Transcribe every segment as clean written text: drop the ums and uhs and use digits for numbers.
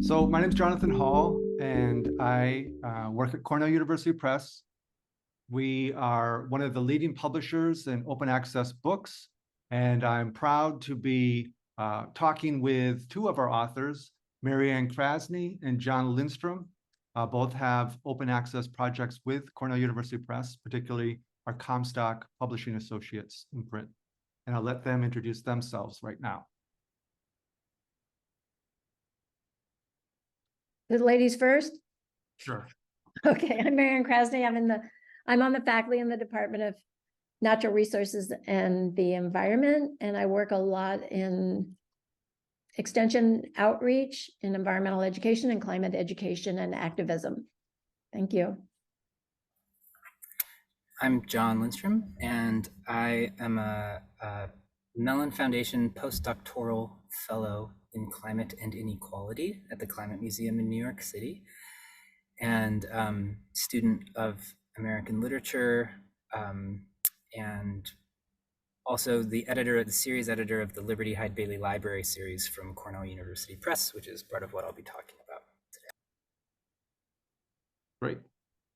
So my name is Jonathan Hall, and I work at Cornell University Press. We are one of the leading publishers in open access books, and I'm proud to be talking with two of our authors, Marianne Krasny and John Linstrom. Both have open access projects with Cornell University Press, particularly our Comstock Publishing Associates in print. And I'll let them introduce themselves right now. The ladies first? Sure. Okay, I'm Marianne Krasny. I'm on the faculty in the Department of Natural Resources and the Environment, and I work a lot in extension outreach, in environmental education and climate education and activism. Thank you. I'm John Linstrom, and I am a Mellon Foundation postdoctoral fellow in climate and inequality at the Climate Museum in New York City, and student of American literature, and also the series editor of the Liberty Hyde Bailey Library series from Cornell University Press, which is part of what I'll be talking about today. Great,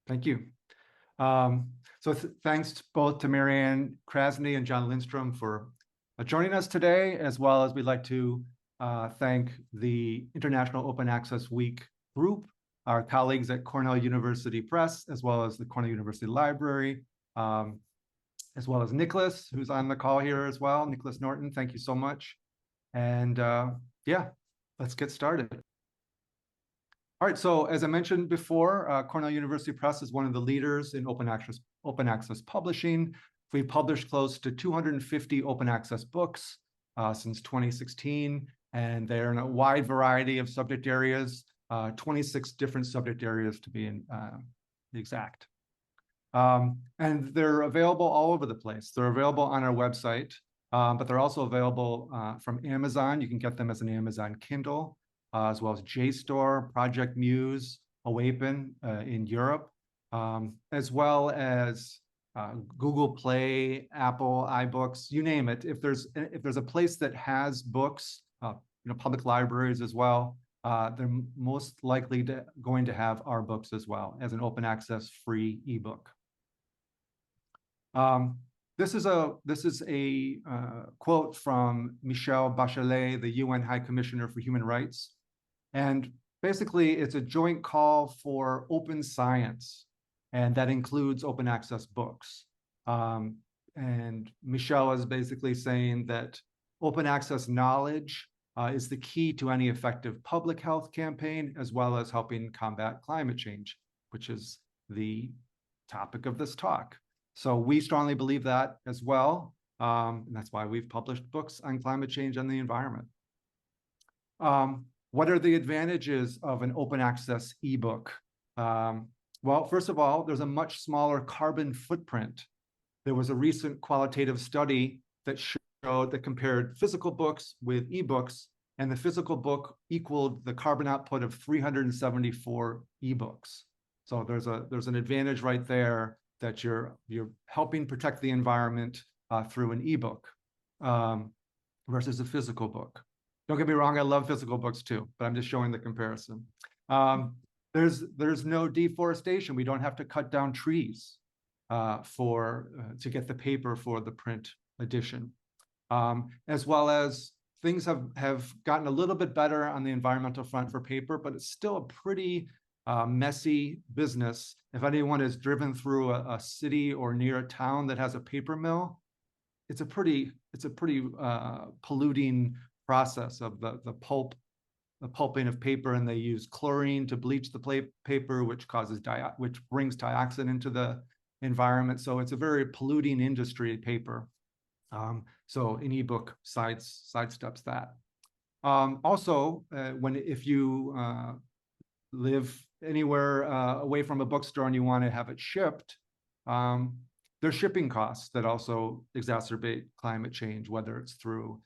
thank you. So thanks both to Marianne Krasny and John Linstrom for joining us today, as well as we'd like to thank the International Open Access Week group, our colleagues at Cornell University Press, as well as the Cornell University Library, as well as Nicholas, who's on the call here as well. Nicholas Norton, thank you so much. And yeah, let's get started. All right, so as I mentioned before, Cornell University Press is one of the leaders in open access publishing. We've published close to 250 open access books since 2016, and they're in a wide variety of subject areas, 26 different subject areas to be exact. And they're available all over the place. They're available on our website, but they're also available from Amazon. You can get them as an Amazon Kindle, as well as JSTOR, Project Muse, Awapen in Europe, as well as Google Play, Apple, iBooks, you name it. If there's a place that has books, public libraries as well, they're most likely going to have our books as well as an open access free ebook. This is a quote from Michelle Bachelet, the UN High Commissioner for Human Rights. And basically, it's a joint call for open science, and that includes open access books. And Michelle is basically saying that open access knowledge is the key to any effective public health campaign, as well as helping combat climate change, which is the topic of this talk. So we strongly believe that as well. And that's why we've published books on climate change and the environment. What are the advantages of an open access ebook? Well, first of all, there's a much smaller carbon footprint. There was a recent qualitative study that compared physical books with ebooks, and the physical book equaled the carbon output of 374 ebooks. So there's an advantage right there that you're helping protect the environment through an ebook versus a physical book. Don't get me wrong, I love physical books too, but I'm just showing the comparison. There's no deforestation. We don't have to cut down trees to get the paper for the print edition. As well as things have gotten a little bit better on the environmental front for paper, but it's still a pretty messy business. If anyone has driven through a city or near a town that has a paper mill, it's a pretty polluting process of the pulping of paper, and they use chlorine to bleach the paper, which brings dioxin into the environment. So it's a very polluting industry, paper. So an ebook sidesteps that. Also, if you live anywhere away from a bookstore and you want to have it shipped, there's shipping costs that also exacerbate climate change, whether it's through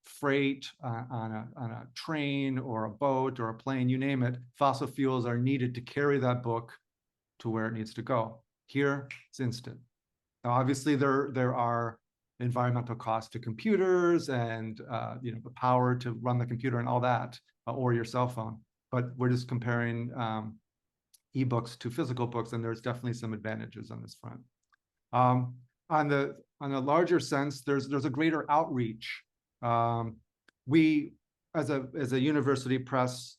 freight on a train or a boat or a plane, you name it. Fossil fuels are needed to carry that book to where it needs to go. Here, it's instant. Now, obviously, there are environmental costs to computers and the power to run the computer and all that, or your cell phone. but we're just comparing ebooks to physical books, and there's definitely some advantages on this front. On a larger sense, there's a greater outreach. We, as a university press,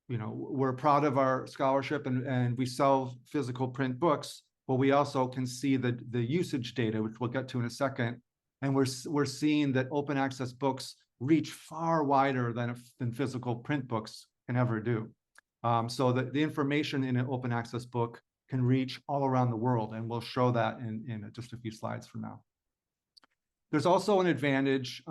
we're proud of our scholarship, and we sell physical print books, but we also can see the usage data, which we'll get to in a second, and we're seeing that open access books reach far wider than physical print books can ever do. So the information in an open access book can reach all around the world, and we'll show that in just a few slides from now. There's also an advantage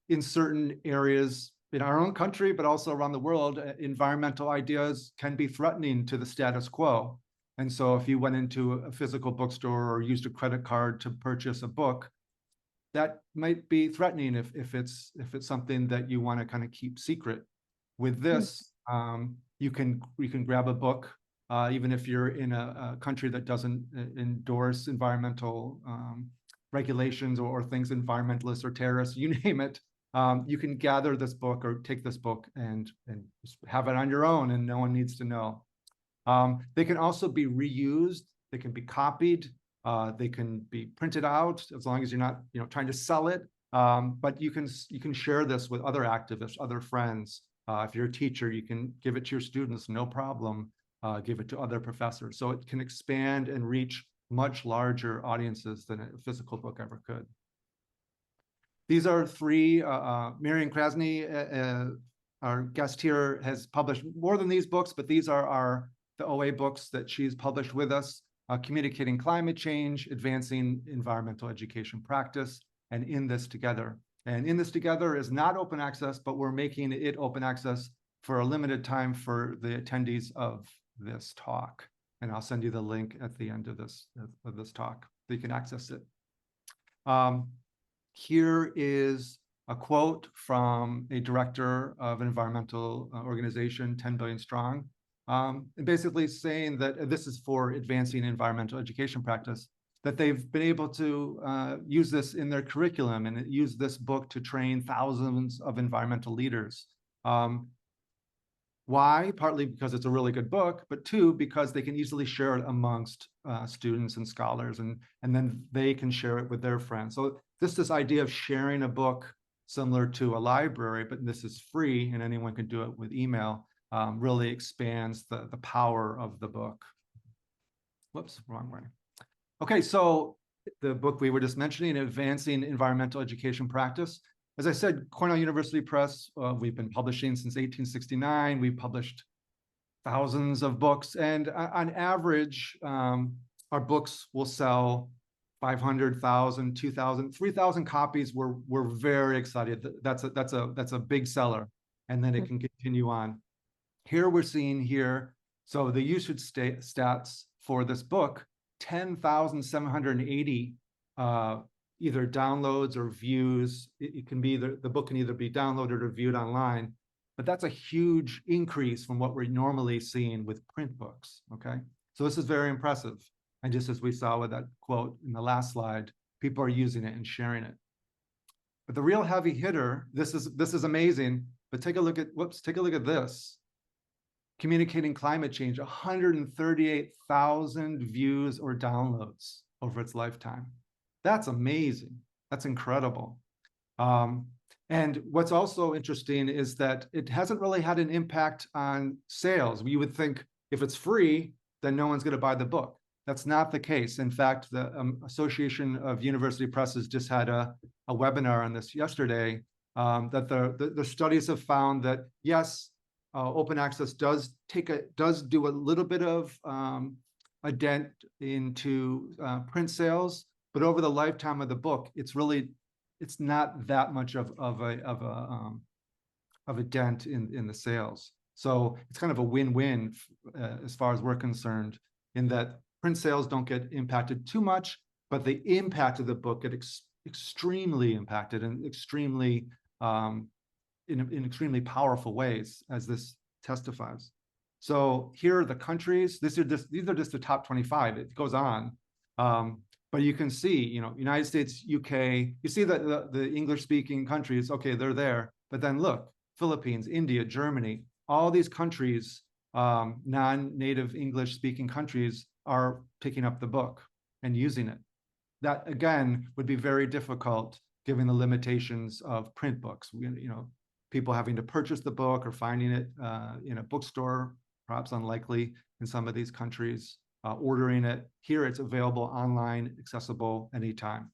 in certain areas in our own country, but also around the world. Environmental ideas can be threatening to the status quo. And so if you went into a physical bookstore or used a credit card to purchase a book, that might be threatening if it's something that you want to kind of keep secret. With this, you can grab a book, even if you're in a country that doesn't endorse environmental regulations or things environmentalists or terrorists, you name it. You can gather this book or take this book and just have it on your own, and no one needs to know. They can also be reused. They can be copied. They can be printed out, as long as you're not trying to sell it. But you can share this with other activists, other friends. If you're a teacher, you can give it to your students, no problem. Give it to other professors. So it can expand and reach much larger audiences than a physical book ever could. These are three. Marianne Krasny, our guest here, has published more than these books, but these are the OA books that she's published with us: Communicating Climate Change, Advancing Environmental Education Practice, and In This Together. And In This Together is not open access, but we're making it open access for a limited time for the attendees of this talk. And I'll send you the link at the end of this talk so you can access it. Here is a quote from a director of an environmental organization, 10 billion strong, basically saying that this is for advancing environmental education practice, that they've been able to use this in their curriculum and use this book to train thousands of environmental leaders. Why? Partly because it's a really good book, but two, because they can easily share it amongst students and scholars, and then they can share it with their friends. So this idea of sharing a book similar to a library, but this is free and anyone can do it with email, really expands the power of the book. Whoops, wrong way. Okay, so the book we were just mentioning, Advancing Environmental Education Practice. As I said, Cornell University Press, we've been publishing since 1869. We've published thousands of books, and on average, our books will sell 500,000, 2,000, 3,000 copies. We're very excited. That's a big seller, and then it can continue on. Here we're seeing here, so the usage stats for this book, 10,780 either downloads or views. It can be the book can either be downloaded or viewed online, but that's a huge increase from what we're normally seeing with print books. Okay, so this is very impressive. And just as we saw with that quote in the last slide, people are using it and sharing it. But the real heavy hitter, this is amazing, but take a look at this. Communicating Climate Change, 138,000 views or downloads over its lifetime. That's amazing. That's incredible. And what's also interesting is that it hasn't really had an impact on sales. You would think if it's free, then no one's going to buy the book. That's not the case. In fact, the Association of University Presses just had a webinar on this yesterday, that the studies have found that, yes, open access does do a little bit of a dent into print sales, but over the lifetime of the book, it's not that much of a dent in the sales. So it's kind of a win-win as far as we're concerned, in that print sales don't get impacted too much, but the impact of the book get extremely impacted and extremely in extremely powerful ways, as this testifies. So here are the countries. These are just the top 25. It goes on, but you can see, United States, UK. You see that the English-speaking countries, okay, they're there. But then look, Philippines, India, Germany, all these countries, non-native English speaking countries, are picking up the book and using it. That again would be very difficult given the limitations of print books. People having to purchase the book or finding it in a bookstore, perhaps unlikely in some of these countries. Ordering it. Here it's available online, accessible anytime.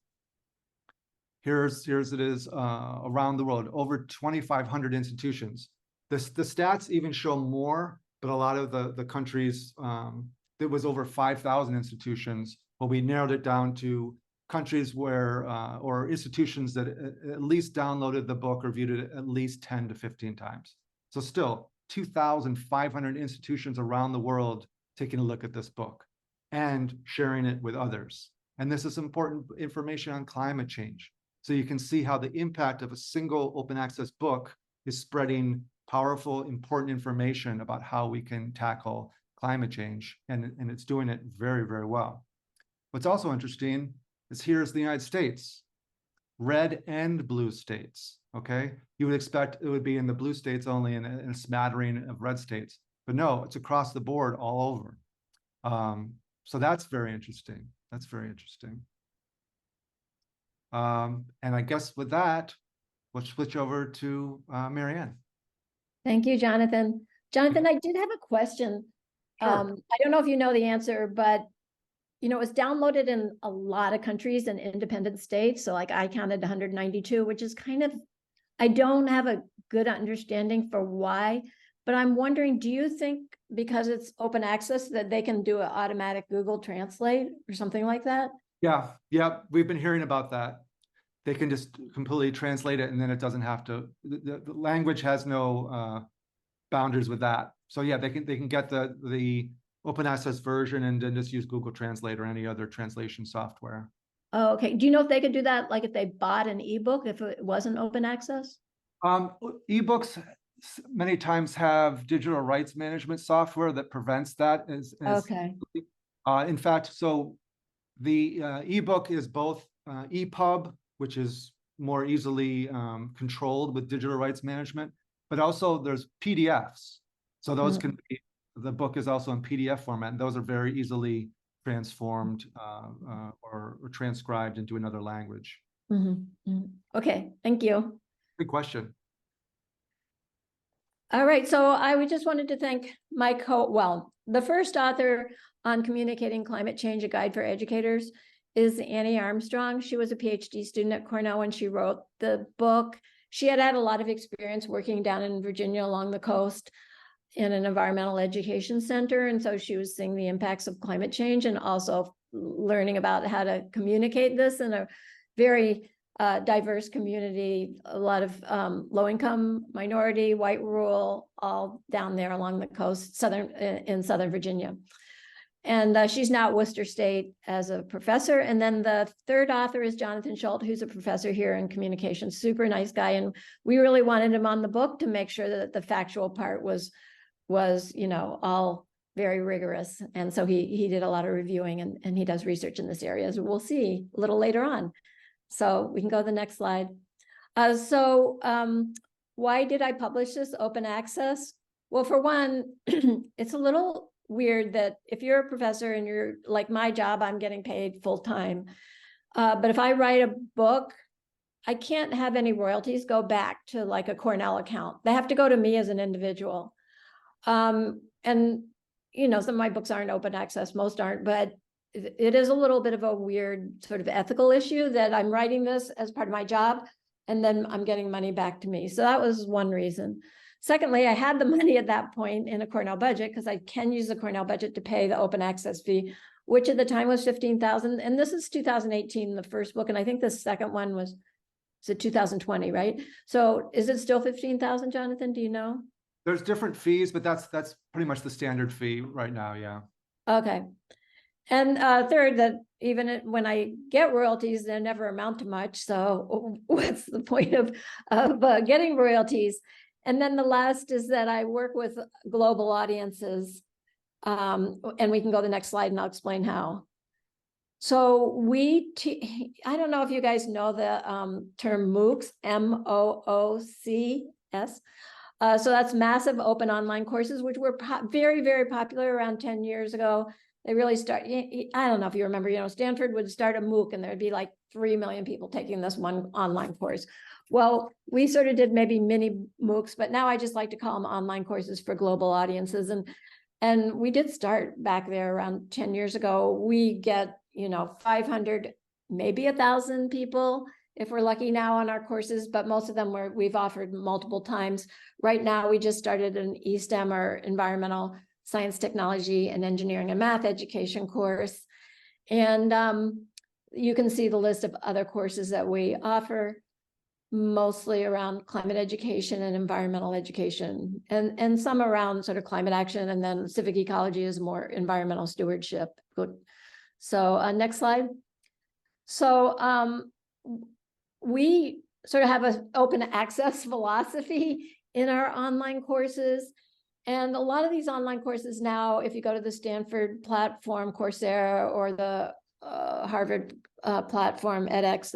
Here's it is around the world, over 2,500 institutions. The stats even show more, but a lot of the countries, there was over 5,000 institutions, but we narrowed it down to countries where, or institutions that at least downloaded the book or viewed it at least 10 to 15 times. So still 2,500 institutions around the world taking a look at this book and sharing it with others. And this is important information on climate change. So you can see how the impact of a single open access book is spreading powerful, important information about how we can tackle climate change. And it's doing it very, very well. What's also interesting is here's the United States, red and blue states, okay? You would expect it would be in the blue states only and a smattering of red states, but no, it's across the board all over. So that's very interesting. That's very interesting. And I guess with that, we'll switch over to Marianne. Thank you, Jonathan. Jonathan, I did have a question. Sure. I don't know if you know the answer, but it was downloaded in a lot of countries and independent states. So like I counted 192, which is kind of, I don't have a good understanding for why, but I'm wondering, do you think because it's open access that they can do an automatic Google Translate or something like that? Yeah, we've been hearing about that. They can just completely translate it and then it doesn't have to, the language has no boundaries with that. So yeah, they can get the open access version and then just use Google Translate or any other translation software. Oh, okay. Do you know if they could do that, like if they bought an ebook, if it wasn't open access? Ebooks many times have digital rights management software that prevents that. Okay. In fact, so the ebook is both EPUB, which is more easily controlled with digital rights management, but also there's PDFs. So those can be, the book is also in PDF format, and those are very easily transformed or transcribed into another language. Okay, thank you. Good question. All right, so I just wanted to thank my the first author on Communicating Climate Change, a Guide for Educators, is Annie Armstrong. She was a PhD student at Cornell when she wrote the book. She had a lot of experience working down in Virginia along the coast in an environmental education center. And so she was seeing the impacts of climate change and also learning about how to communicate this in a very diverse community, a lot of low-income, minority, white, rural, all down there along the coast, in Southern Virginia. And she's now at Worcester State as a professor. And then the third author is Jonathan Schultz, who's a professor here in communication, super nice guy. And we really wanted him on the book to make sure that the factual part was all very rigorous. And so he did a lot of reviewing and he does research in this area, as we'll see a little later on. So we can go to the next slide. Why did I publish this open access? Well, for one, it's a little weird that if you're a professor and you're like my job, I'm getting paid full time. But if I write a book, I can't have any royalties go back to like a Cornell account. They have to go to me as an individual. And some of my books aren't open access, most aren't, but it is a little bit of a weird sort of ethical issue that I'm writing this as part of my job and then I'm getting money back to me. So that was one reason. Secondly, I had the money at that point in a Cornell budget because I can use the Cornell budget to pay the open access fee, which at the time was $15,000. And this is 2018, the first book. And I think the second one was 2020, right? So is it still 15,000, Jonathan? Do you know? There's different fees, but that's pretty much the standard fee right now. Yeah. Okay. And third, that even when I get royalties, they never amount to much. So what's the point of getting royalties? And then the last is that I work with global audiences. And we can go to the next slide and I'll explain how. So I don't know if you guys know the term MOOCs, MOOCs. So that's massive open online courses, which were very, very popular around 10 years ago. They really start, I don't know if you remember, Stanford would start a MOOC and there'd be like 3 million people taking this one online course. Well, we sort of did maybe mini MOOCs, but now I just like to call them online courses for global audiences. And we did start back there around 10 years ago. We get, 500, maybe 1,000 people if we're lucky now on our courses, but most of them we've offered multiple times. Right now, we just started an eSTEM or environmental science, technology, and engineering and math education course. And you can see the list of other courses that we offer, mostly around climate education and environmental education, and some around sort of climate action, and then civic ecology is more environmental stewardship. Good. So next slide. So we sort of have an open access philosophy in our online courses. And a lot of these online courses now, if you go to the Stanford platform, Coursera, or the Harvard platform, edX,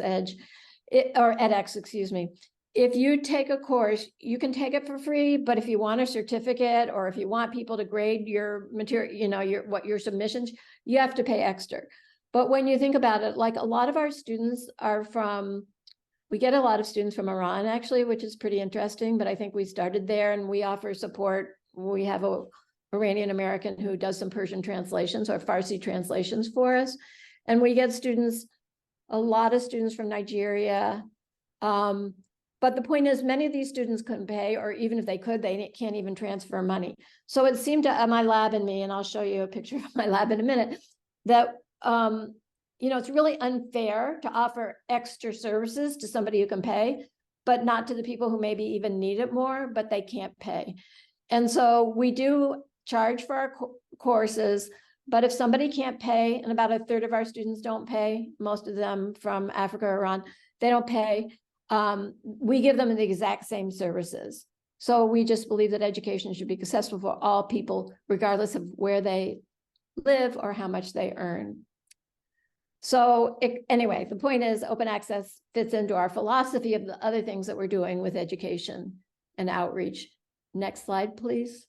excuse me. If you take a course, you can take it for free, but if you want a certificate or if you want people to grade your material, your submissions, you have to pay extra. But when you think about it, like a lot of our students are we get a lot of students from Iran, actually, which is pretty interesting, but I think we started there and we offer support. We have a Iranian American who does some Persian translations or Farsi translations for us. And we get a lot of students from Nigeria. But the point is, many of these students couldn't pay, or even if they could, they can't even transfer money. So it seemed to my lab and me, and I'll show you a picture of my lab in a minute, that it's really unfair to offer extra services to somebody who can pay, but not to the people who maybe even need it more, but they can't pay. And so we do charge for our courses, but if somebody can't pay, and about 1/3 of our students don't pay, most of them from Africa or Iran, they don't pay, we give them the exact same services. So we just believe that education should be accessible for all people, regardless of where they live or how much they earn. So anyway, the point is open access fits into our philosophy of the other things that we're doing with education and outreach. Next slide, please.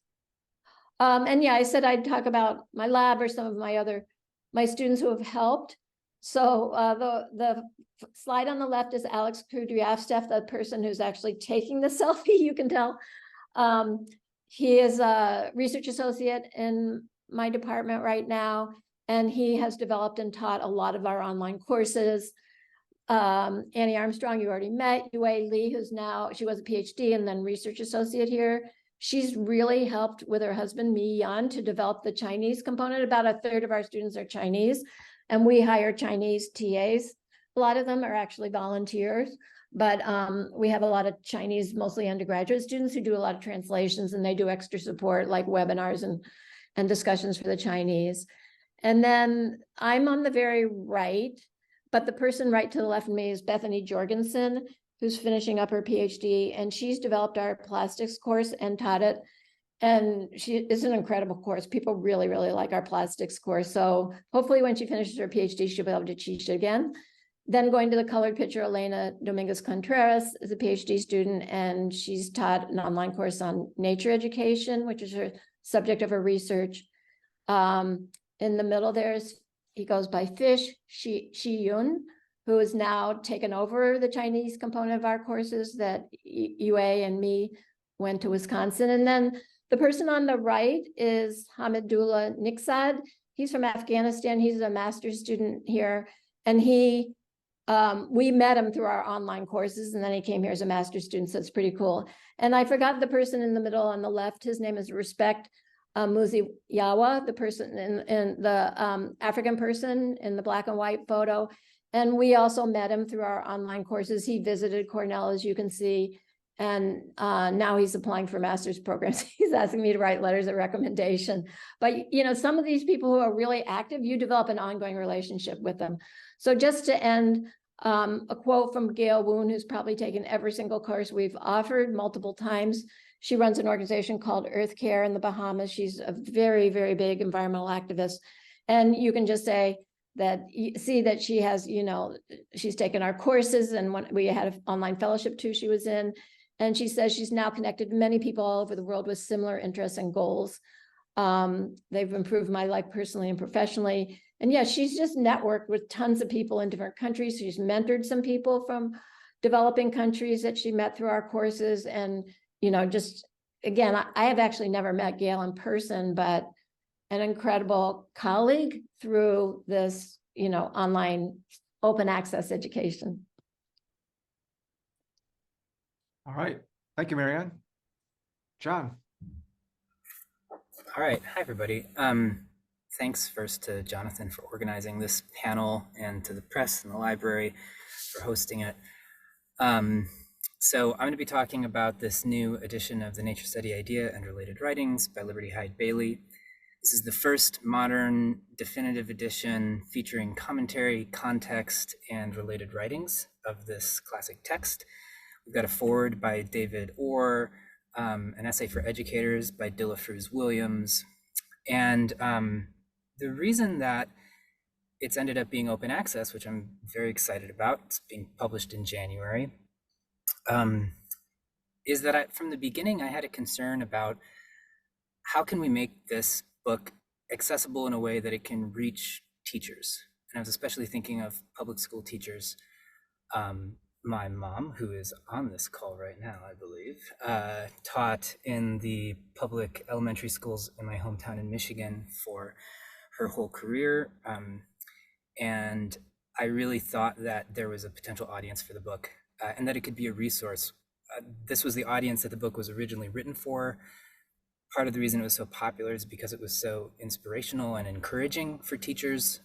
And yeah, I said I'd talk about my lab or some of my students who have helped. So the slide on the left is Alex Kudryavtsev, the person who's actually taking the selfie, you can tell. He is a research associate in my department right now, and he has developed and taught a lot of our online courses. Annie Armstrong, you already met. Yue Li, she was a PhD and then research associate here. She's really helped with her husband, Mi Yan, to develop the Chinese component. About 1/3 of our students are Chinese, and we hire Chinese TAs. A lot of them are actually volunteers, but we have a lot of Chinese, mostly undergraduate students who do a lot of translations, and they do extra support like webinars and discussions for the Chinese. And then I'm on the very right, but the person right to the left of me is Bethany Jorgensen, who's finishing up her PhD, and she's developed our plastics course and taught it. And it's an incredible course. People really, really like our plastics course. So hopefully when she finishes her PhD, she'll be able to teach it again. Then going to the colored picture, Elena Dominguez Contreras is a PhD student, and she's taught an online course on nature education, which is her subject of her research. In the middle he goes by Fish Shi Yun, who has now taken over the Chinese component of our courses that Yue and me went to Wisconsin. And then the person on the right is Hamidullah Niksad. He's from Afghanistan. He's a master's student here. And we met him through our online courses, and then he came here as a master's student, so it's pretty cool. And I forgot the person in the middle on the left. His name is Respect Muziyawa, the person in the African person in the black and white photo. And we also met him through our online courses. He visited Cornell, as you can see, and now he's applying for master's programs. He's asking me to write letters of recommendation. But some of these people who are really active, you develop an ongoing relationship with them. So just to end, a quote from Gail Woon, who's probably taken every single course we've offered multiple times. She runs an organization called Earth Care in the Bahamas. She's a very, very big environmental activist. And you can just say that she has, she's taken our courses, and when we had an online fellowship too she was in, And she says she's now connected many people all over the world with similar interests and goals. They've improved my life personally and professionally. And yeah, she's just networked with tons of people in different countries. She's mentored some people from developing countries that she met through our courses. And, you know, just again, I have actually never met Gail in person, but an incredible colleague through this, you know, online open access education. All right. Thank you, Marianne. John. All right. Hi, everybody. Thanks first to Jonathan for organizing this panel and to the press and the library for hosting it. So I'm going to be talking about this new edition of the Nature Study Idea and Related Writings by Liberty Hyde Bailey. This is the first modern definitive edition featuring commentary, context, and related writings of this classic text. We've got a foreword by David Orr, an essay for educators by Dilla Fruz Williams. And the reason that it's ended up being open access, which I'm very excited about, it's being published in January, is that from the beginning, I had a concern about how can we make this book accessible in a way that it can reach teachers. And I was especially thinking of public school teachers. My mom, who is on this call right now, I believe, taught in the public elementary schools in my hometown in Michigan for her whole career. And I really thought that there was a potential audience for the book and that it could be a resource. This was the audience that the book was originally written for. Part of the reason it was so popular is because it was so inspirational and encouraging for teachers.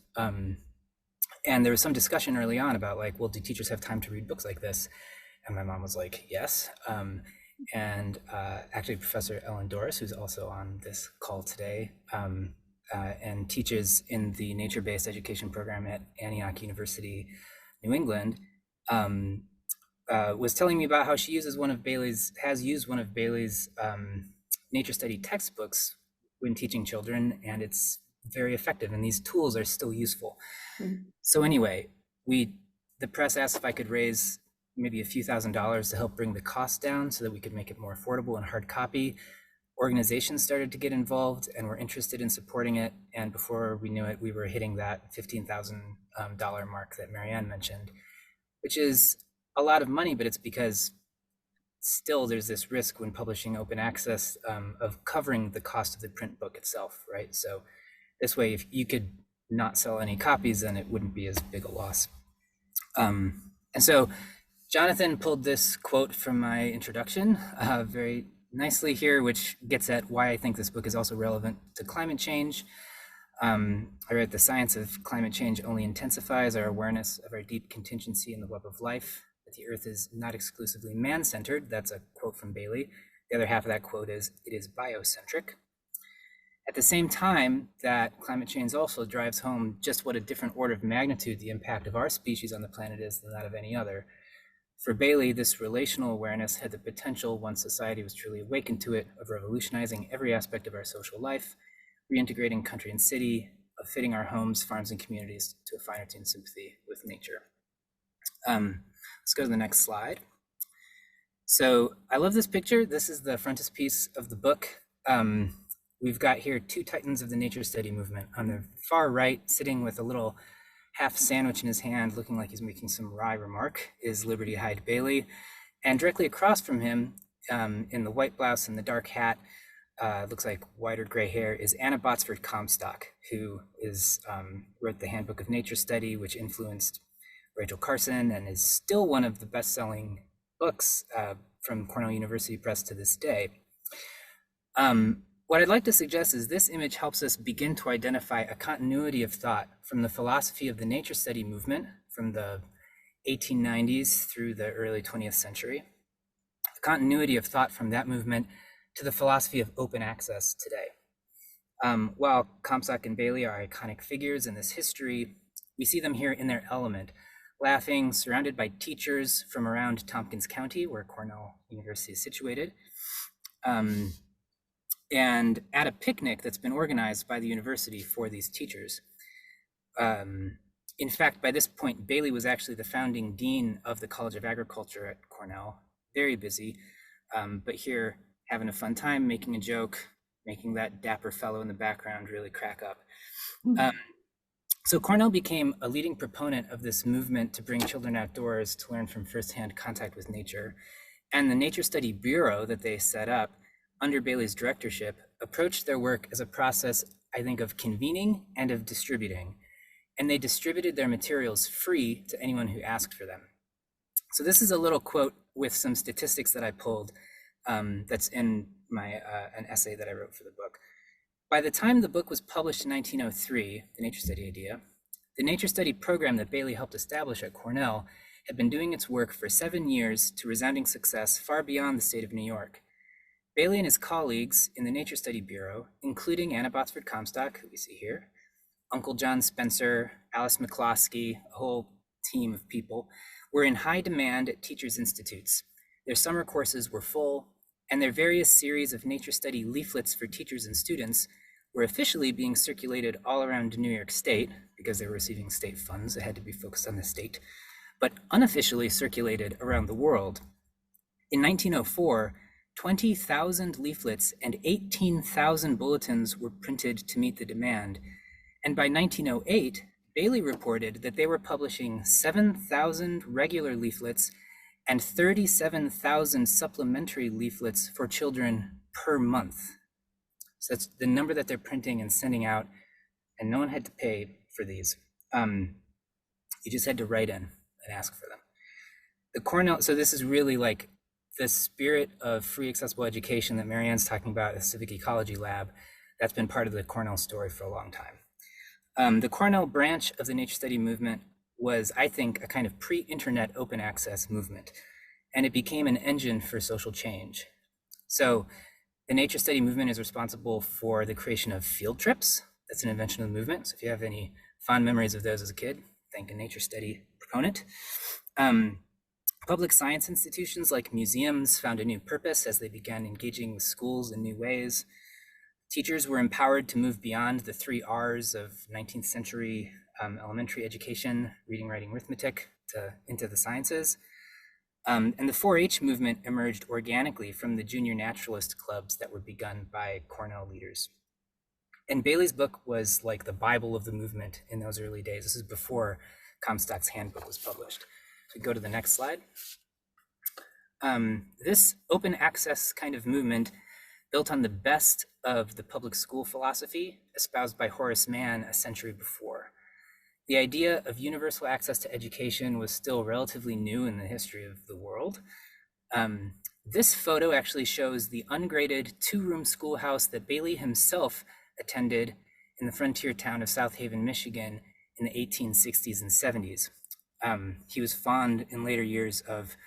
And there was some discussion early on about like, well, do teachers have time to read books like this? And my mom was like, yes. Actually, Professor Ellen Doris, who's also on this call today, and teaches in the nature-based education program at Antioch University, New England, was telling me about how she has used one of Bailey's nature study textbooks when teaching children, and it's very effective, and these tools are still useful. Mm-hmm. So anyway, the press asked if I could raise maybe a few $1,000s to help bring the cost down so that we could make it more affordable in hard copy. Organizations started to get involved and were interested in supporting it, and before we knew it, we were hitting that $15,000 mark that Marianne mentioned, which is a lot of money, but it's because still there's this risk when publishing open access of covering the cost of the print book itself, right? So this way, if you could not sell any copies, then it wouldn't be as big a loss. And so Jonathan pulled this quote from my introduction very nicely here, which gets at why I think this book is also relevant to climate change. I wrote, the science of climate change only intensifies our awareness of our deep contingency in the web of life, that the earth is not exclusively man-centered. That's a quote from Bailey. The other half of that quote is, it is biocentric. At the same time, that climate change also drives home just what a different order of magnitude the impact of our species on the planet is than that of any other. For Bailey, this relational awareness had the potential, once society was truly awakened to it, of revolutionizing every aspect of our social life, reintegrating country and city, of fitting our homes, farms, and communities to a finer tuned sympathy with nature. Let's go to the next slide. So I love this picture. This is the frontispiece of the book. We've got here two titans of the nature study movement. On the far right, sitting with a little half sandwich in his hand, looking like he's making some wry remark, is Liberty Hyde Bailey. And directly across from him, in the white blouse and the dark hat, looks like white or gray hair, is Anna Botsford Comstock, who wrote the Handbook of Nature Study, which influenced Rachel Carson and is still one of the best-selling books from Cornell University Press to this day. What I'd like to suggest is this image helps us begin to identify a continuity of thought from the philosophy of the nature study movement from the 1890s through the early 20th century, a continuity of thought from that movement to the philosophy of open access today. While Comstock and Bailey are iconic figures in this history, we see them here in their element, laughing, surrounded by teachers from around Tompkins County, where Cornell University is situated, and at a picnic that's been organized by the university for these teachers. In fact, by this point, Bailey was actually the founding dean of the College of Agriculture at Cornell, very busy, but here having a fun time, making a joke, making that dapper fellow in the background really crack up. So Cornell became a leading proponent of this movement to bring children outdoors to learn from firsthand contact with nature. And the Nature Study Bureau that they set up under Bailey's directorship approached their work as a process, I think, of convening and of distributing. And they distributed their materials free to anyone who asked for them. So this is a little quote with some statistics that I pulled that's in my an essay that I wrote for the book. By the time the book was published in 1903, The Nature Study Idea, the Nature Study program that Bailey helped establish at Cornell had been doing its work for 7 years to resounding success far beyond the state of New York. Bailey and his colleagues in the Nature Study Bureau, including Anna Botsford Comstock, who we see here, Uncle John Spencer, Alice McCloskey, a whole team of people, were in high demand at teachers' institutes. Their summer courses were full, and their various series of nature study leaflets for teachers and students were officially being circulated all around New York State, because they were receiving state funds, it had to be focused on the state, but unofficially circulated around the world. In 1904, 20,000 leaflets and 18,000 bulletins were printed to meet the demand. And by 1908, Bailey reported that they were publishing 7,000 regular leaflets and 37,000 supplementary leaflets for children per month. So that's the number that they're printing and sending out, and no one had to pay for these. You just had to write in and ask for them. The Cornell, so this is really like the spirit of free accessible education that Marianne's talking about at the Civic Ecology Lab. That's been part of the Cornell story for a long time. The Cornell branch of the nature study movement was, I think, a kind of pre-internet open access movement, and it became an engine for social change. So the nature study movement is responsible for the creation of field trips. That's an invention of the movement. So if you have any fond memories of those as a kid, thank a nature study proponent. Public science institutions like museums found a new purpose as they began engaging with schools in new ways. Teachers were empowered to move beyond the 3 R's of 19th century elementary education, reading, writing, arithmetic, into the sciences. And the 4-H movement emerged organically from the junior naturalist clubs that were begun by Cornell leaders. And Bailey's book was like the Bible of the movement in those early days. This is before Comstock's handbook was published. So we go to the next slide. This open access kind of movement built on the best of the public school philosophy espoused by Horace Mann a century before. The idea of universal access to education was still relatively new in the history of the world. This photo actually shows the ungraded 2-room schoolhouse that Bailey himself attended in the frontier town of South Haven, Michigan in the 1860s and 70s. He was fond in later years of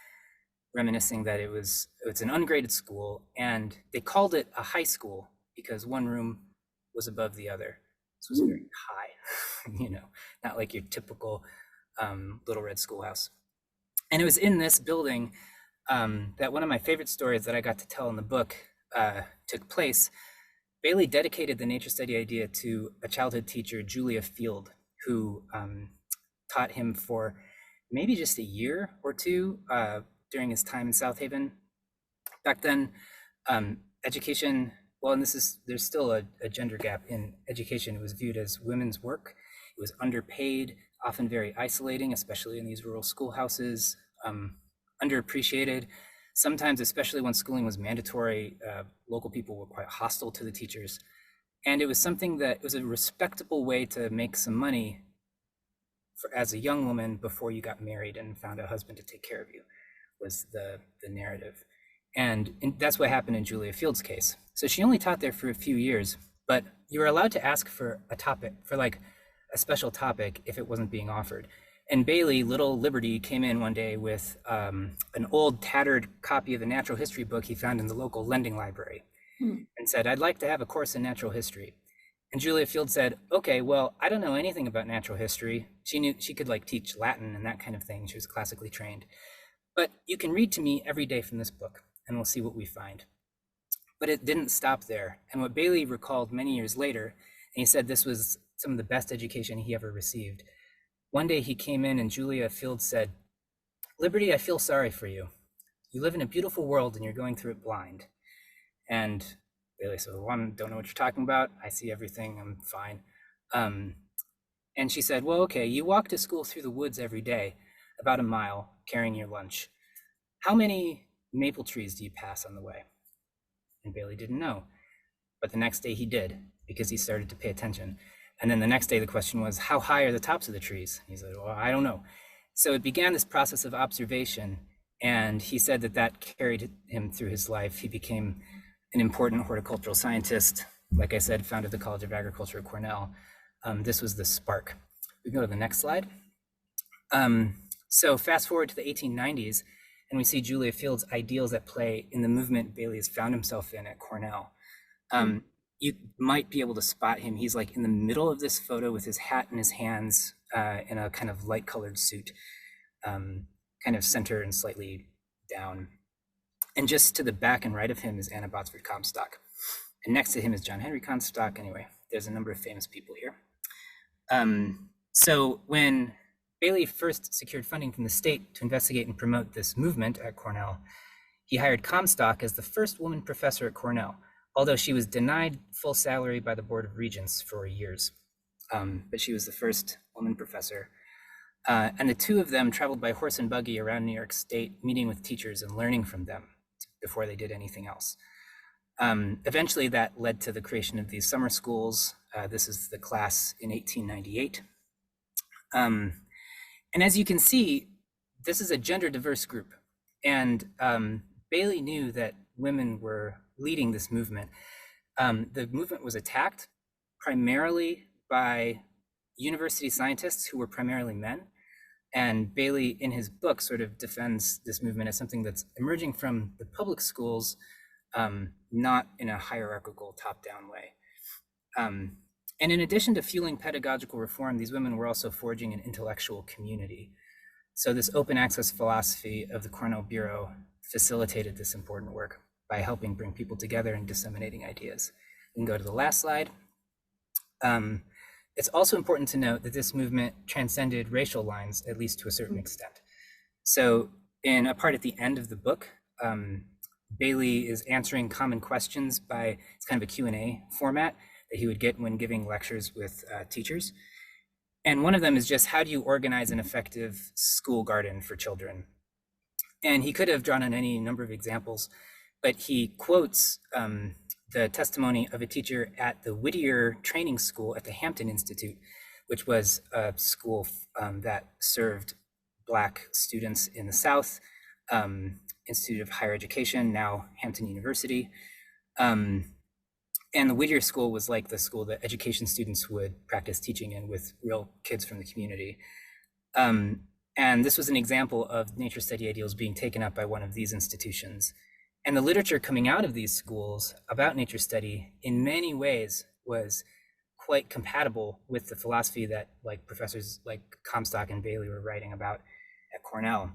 reminiscing that it's an ungraded school, and they called it a high school because one room was above the other. This was very high, you know, not like your typical Little Red Schoolhouse. And it was in this building that one of my favorite stories that I got to tell in the book took place. Bailey dedicated the nature study idea to a childhood teacher, Julia Field, who taught him for maybe just a year or two during his time in South Haven. Back then, education, well, and there's still a gender gap in education. It was viewed as women's work. It was underpaid, often very isolating, especially in these rural schoolhouses, underappreciated. Sometimes, especially when schooling was mandatory, local people were quite hostile to the teachers. And it was something that it was a respectable way to make some money as a young woman before you got married and found a husband to take care of you, was the narrative. And that's what happened in Julia Field's case. So she only taught there for a few years, but you were allowed to ask for a topic, for like a special topic if it wasn't being offered. And Bailey, Little Liberty, came in one day with an old tattered copy of a natural history book he found in the local lending library and said, "I'd like to have a course in natural history." And Julia Field said, "Okay, well, I don't know anything about natural history." She knew she could like teach Latin and that kind of thing. She was classically trained. "But you can read to me every day from this book and we'll see what we find." But it didn't stop there. And what Bailey recalled many years later, and he said this was some of the best education he ever received. One day he came in and Julia Field said, "Liberty, I feel sorry for you. You live in a beautiful world and you're going through it blind. And Bailey said, well, I don't know what you're talking about. I see everything. I'm fine. And she said, well, okay, you walk to school through the woods every day, about a mile, carrying your lunch. How many maple trees do you pass on the way? And Bailey didn't know. But the next day he did, because he started to pay attention. And then the next day the question was, how high are the tops of the trees? He said, well, I don't know. So it began this process of observation. And he said that that carried him through his life. He became an important horticultural scientist. Like I said, founded the College of Agriculture at Cornell. This was the spark. We can go to the next slide. So fast forward to the 1890s, and we see Julia Field's ideals at play in the movement Bailey has found himself in at Cornell. You might be able to spot him. He's like in the middle of this photo with his hat in his hands, in a kind of light colored suit, kind of center and slightly down. And just to the back and right of him is Anna Botsford Comstock. And next to him is John Henry Comstock. Anyway, there's a number of famous people here. So when Bailey first secured funding from the state to investigate and promote this movement at Cornell, he hired Comstock as the first woman professor at Cornell, although she was denied full salary by the Board of Regents for years. But she was the first woman professor. And the two of them traveled by horse and buggy around New York State, meeting with teachers and learning from them before they did anything else. Eventually that led to the creation of these summer schools. This is the class in 1898. And as you can see, this is a gender diverse group. And Bailey knew that women were leading this movement. The movement was attacked primarily by university scientists who were primarily men. And Bailey, in his book, sort of defends this movement as something that's emerging from the public schools, not in a hierarchical top-down way. And in addition to fueling pedagogical reform, these women were also forging an intellectual community. So this open access philosophy of the Cornell Bureau facilitated this important work by helping bring people together and disseminating ideas. We can go to the last slide. It's also important to note that this movement transcended racial lines, at least to a certain extent. So in a part at the end of the book, Bailey is answering common questions by, it's kind of a Q&A format that he would get when giving lectures with teachers. And one of them is just, how do you organize an effective school garden for children? And he could have drawn on any number of examples, but he quotes the testimony of a teacher at the Whittier Training School at the Hampton Institute, which was a school that served Black students in the South, Institute of Higher Education, now Hampton University. And the Whittier School was like the school that education students would practice teaching in with real kids from the community. And this was an example of nature study ideals being taken up by one of these institutions. And the literature coming out of these schools about nature study in many ways was quite compatible with the philosophy that like professors like Comstock and Bailey were writing about at Cornell.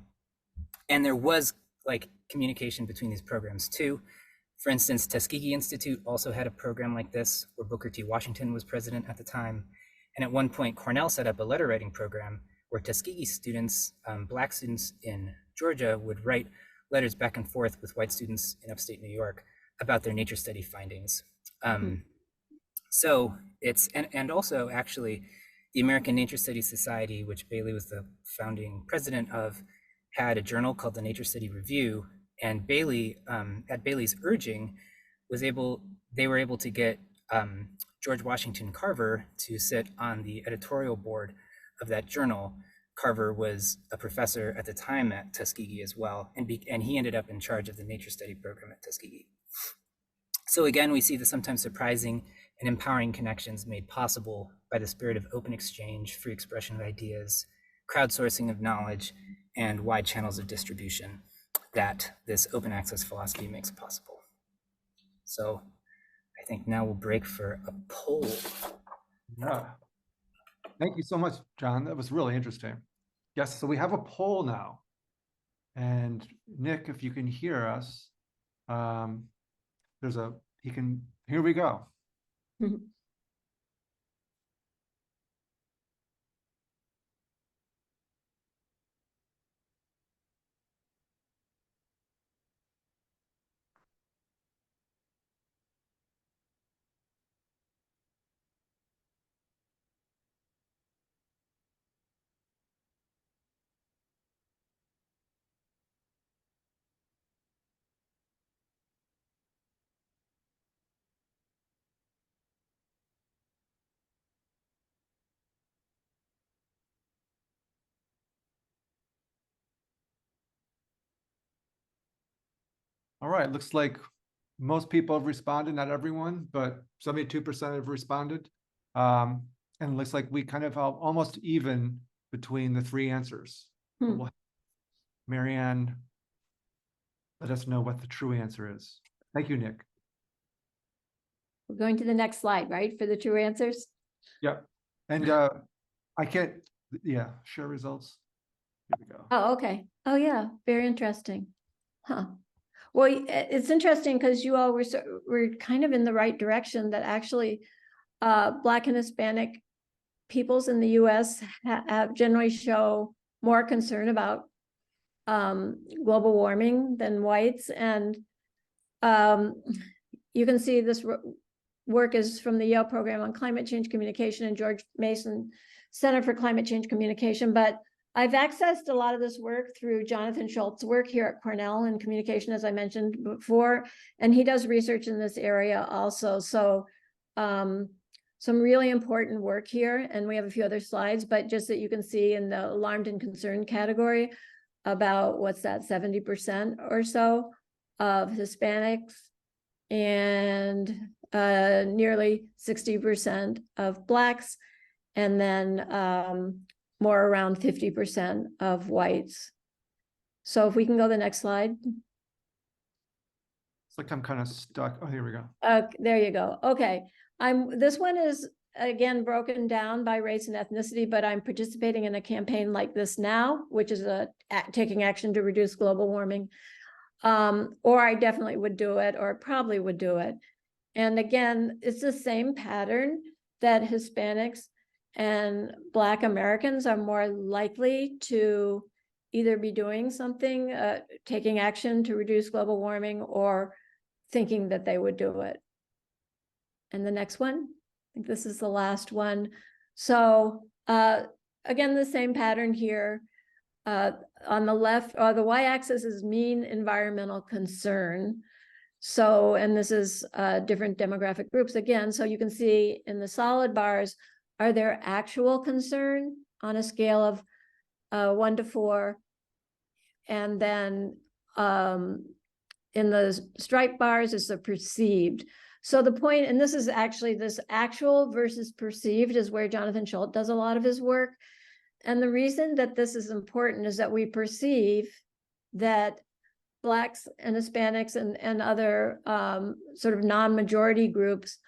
And there was like communication between these programs too. For instance, Tuskegee Institute also had a program like this where Booker T. Washington was president at the time. And at one point, Cornell set up a letter writing program where Tuskegee students, Black students in Georgia, would write letters back and forth with white students in upstate New York about their nature study findings. So it's, and also actually the American Nature Studies Society, which Bailey was the founding president of, had a journal called the Nature Study Review. And Bailey, at Bailey's urging, they were able to get George Washington Carver to sit on the editorial board of that journal. Carver was a professor at the time at Tuskegee as well, and he ended up in charge of the nature study program at Tuskegee. So again, we see the sometimes surprising and empowering connections made possible by the spirit of open exchange, free expression of ideas, crowdsourcing of knowledge, and wide channels of distribution that this open access philosophy makes possible. So I think now we'll break for a poll. Yeah. Thank you so much, John. That was really interesting. Yes, so we have a poll now. And Nick, if you can hear us, here we go. All right, looks like most people have responded, not everyone, but 72% have responded. And it looks like we kind of have almost even between the three answers. But we'll have Marianne, let us know what the true answer is. Thank you, Nick. We're going to the next slide, right, for the true answers? Yep. And I can't, yeah, share results. Here we go. Oh, okay. Oh, yeah, very interesting. Huh. Well, it's interesting because you all were kind of in the right direction, that actually Black and Hispanic peoples in the US have generally show more concern about global warming than whites. And you can see this work is from the Yale Program on Climate Change Communication and George Mason Center for Climate Change Communication. But I've accessed a lot of this work through Jonathan Schultz's work here at Cornell in communication, as I mentioned before, and he does research in this area also. So some really important work here, and we have a few other slides, but just that you can see in the alarmed and concerned category about, what's that, 70% or so of Hispanics and nearly 60% of Blacks, and then more around 50% of whites. So if we can go to the next slide. It's like I'm kind of stuck. Oh, here we go. There you go. Okay. This one is again broken down by race and ethnicity, but I'm participating in a campaign like this now, which is taking action to reduce global warming. Or I definitely would do it, or probably would do it. And again, it's the same pattern that Hispanics and Black Americans are more likely to either be doing something, taking action to reduce global warming, or thinking that they would do it. And the next one, I think this is the last one. So again, the same pattern here. On the left, or the y-axis is mean environmental concern. So, and this is different demographic groups again. So you can see in the solid bars, are there actual concern on a scale of 1 to 4? And then in the striped bars is the perceived. So the point, and this is actually this actual versus perceived, is where Jonathan Schultz does a lot of his work. And the reason that this is important is that we perceive that Blacks and Hispanics and other sort of non-majority groups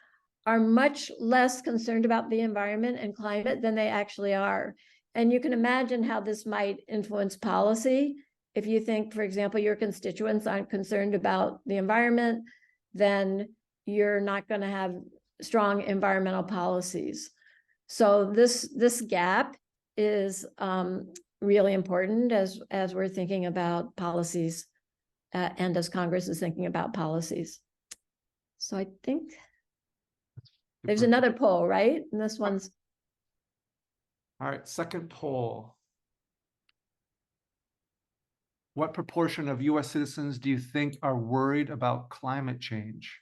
are much less concerned about the environment and climate than they actually are. And you can imagine how this might influence policy. If you think, for example, your constituents aren't concerned about the environment, then you're not going to have strong environmental policies. So this gap is really important as we're thinking about policies and as Congress is thinking about policies. So I think there's another poll, right? And this one's. All right, second poll. What proportion of US citizens do you think are worried about climate change?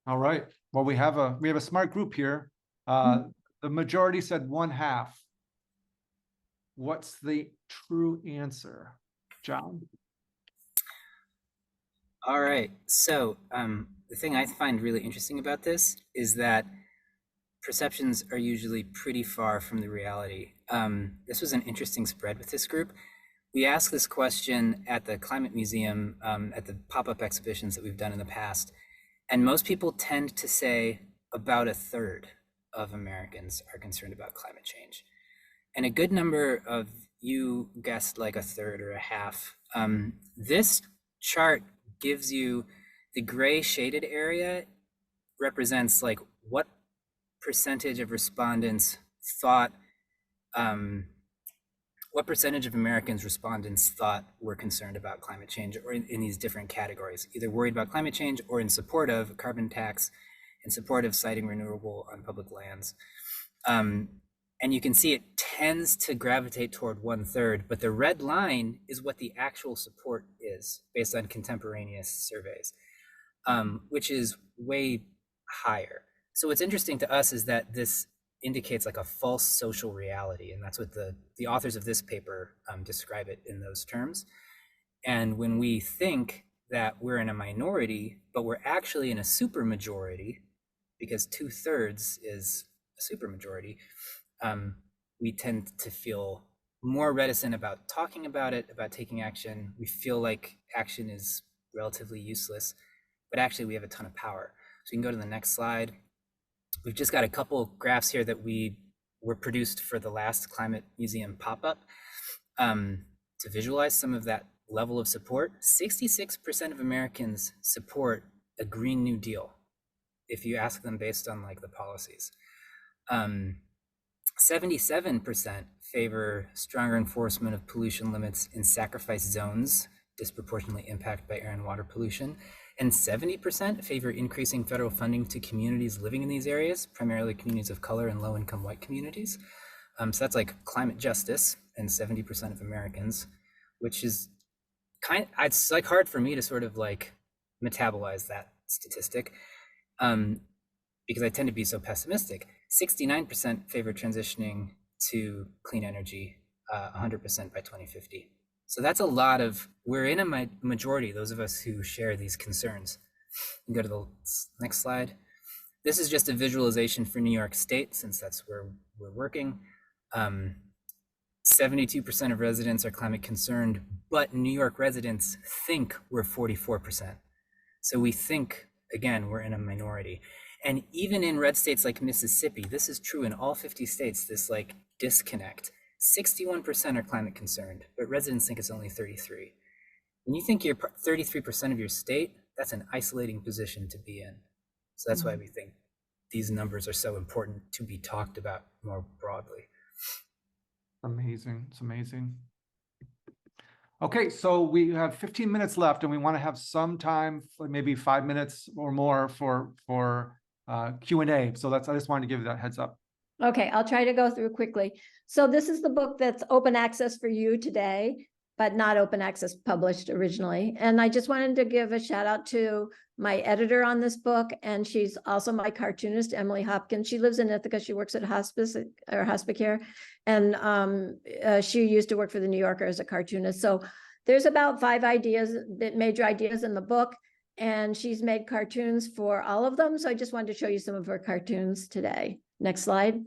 All right. Well, we have a smart group here. The majority said 1/2. What's the true answer, John? All right. So the thing I find really interesting about this is that perceptions are usually pretty far from the reality. This was an interesting spread with this group. We asked this question at the Climate Museum, at the pop-up exhibitions that we've done in the past, and most people tend to say about 1/3 of Americans are concerned about climate change. And a good number of you guessed like 1/3 or 1/2. This chart gives you the gray shaded area represents like what percentage of respondents thought, what percentage of Americans respondents thought were concerned about climate change, or in these different categories, either worried about climate change or in support of carbon tax, in support of siting renewable on public lands. And you can see it tends to gravitate toward 1/3, but the red line is what the actual support is based on contemporaneous surveys, which is way higher. So what's interesting to us is that this indicates like a false social reality, and that's what the authors of this paper describe it in those terms. And when we think that we're in a minority, but we're actually in a supermajority, because 2/3 is a supermajority, we tend to feel more reticent about talking about it, about taking action. We feel like action is relatively useless, but actually we have a ton of power. So you can go to the next slide. We've just got a couple graphs here that were produced for the last Climate Museum pop-up to visualize some of that level of support. 66% of Americans support a Green New Deal if you ask them based on like the policies. 77% favor stronger enforcement of pollution limits in sacrifice zones disproportionately impacted by air and water pollution. And 70% favor increasing federal funding to communities living in these areas, primarily communities of color and low-income white communities. So that's like climate justice and 70% of Americans, which is it's like hard for me to sort of like metabolize that statistic because I tend to be so pessimistic. 69% favor transitioning to clean energy, 100% by 2050. So that's a lot of, we're in a majority, those of us who share these concerns. You can go to the next slide. This is just a visualization for New York State, since that's where we're working. 72% of residents are climate concerned, but New York residents think we're 44%. So we think, again, we're in a minority. And even in red states like Mississippi, this is true in all 50 states, this like disconnect. 61% are climate concerned, but residents think it's only 33. When you think you're 33% of your state, that's an isolating position to be in. So that's why we think these numbers are so important to be talked about more broadly. Amazing. It's amazing. Okay, so we have 15 minutes left and we want to have some time, for maybe 5 minutes or more for Q&A. So I just wanted to give you that heads up. Okay, I'll try to go through quickly. So this is the book that's open access for you today, but not open access published originally. And I just wanted to give a shout out to my editor on this book. And she's also my cartoonist, Emily Hopkins. She lives in Ithaca. She works at hospice or hospicare. And she used to work for the New Yorker as a cartoonist. So there's about 5 major ideas in the book. And she's made cartoons for all of them. So I just wanted to show you some of her cartoons today. Next slide.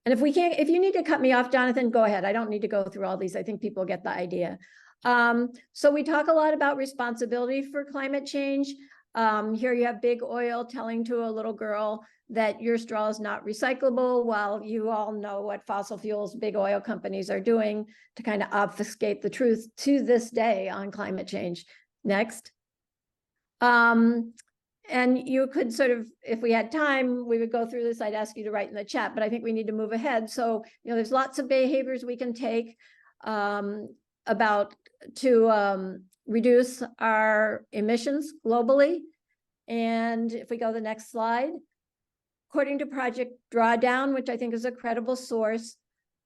And if you need to cut me off, Jonathan, go ahead. I don't need to go through all these. I think people get the idea. So we talk a lot about responsibility for climate change. Here you have big oil telling to a little girl that your straw is not recyclable, while you all know what fossil fuels big oil companies are doing to kind of obfuscate the truth to this day on climate change. Next. And you could sort of, if we had time, we would go through this. I'd ask you to write in the chat, but I think we need to move ahead. So, there's lots of behaviors we can take to reduce our emissions globally. And if we go to the next slide, according to Project Drawdown, which I think is a credible source,